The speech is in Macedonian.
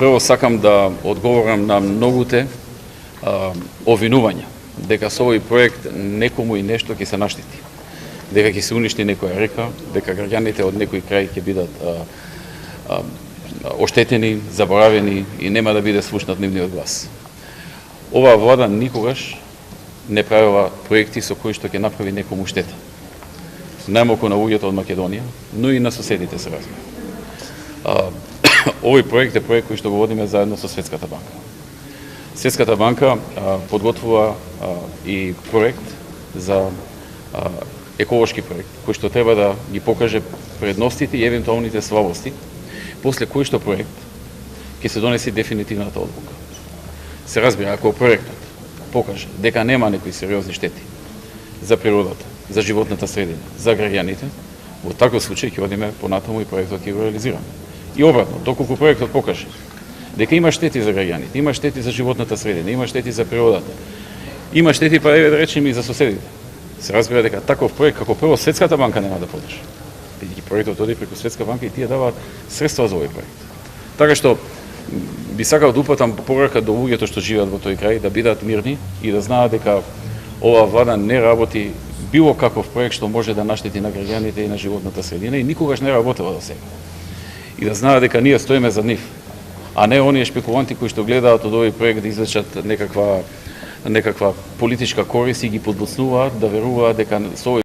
Прво сакам да одговорам на многуте обвинувања дека со овој проект некому и нешто ќе се наштети. Дека ќе се уништи некоја река, дека граѓаните од некој крај ќе бидат оштетени, заборавени и нема да биде слушнат нивниот глас. Оваа влада никогаш не правила проекти со кои што ќе направи некому штета. Најмалку на луѓето од Македонија, но и на соседите се разбира. Овој проект е проект кој што го водиме заедно со Светската банка. Светската банка подготвува и проект за еколошки проект, кој што треба да ги покаже предностите и евентуалните слабости, после кој што проект ќе се донесе дефинитивната одлука. Се разбира, ако проектот покаже дека нема некои сериозни штети за природата, за животната средина, за граѓаните, во таков случај ќе одиме понатаму и проектот ќе го реализираме. И обратно, доколку проектот покаже дека има штети за граѓаните, има штети за животната средина, има штети за природата, има штети па еве да речеме и за соседите. Се разбира дека таков проект како прво Светската банка нема да подржи. Бидејќи проектот оди преку Светска банка и тие даваат средства за овој проект. Така што би сакал да упатам порака до луѓето што живеат во тој крај да бидат мирни и да знаат дека оваа влада не работи било каков проект што може да наштети на граѓаните и на животната средина и никогаш не работела до сега. И да знаат дека ние стоиме за нив, а не оние шпекуланти кои што гледаат од овој проект да извлечат некаква политичка корист и ги подбуцнуваат да веруваат дека со овој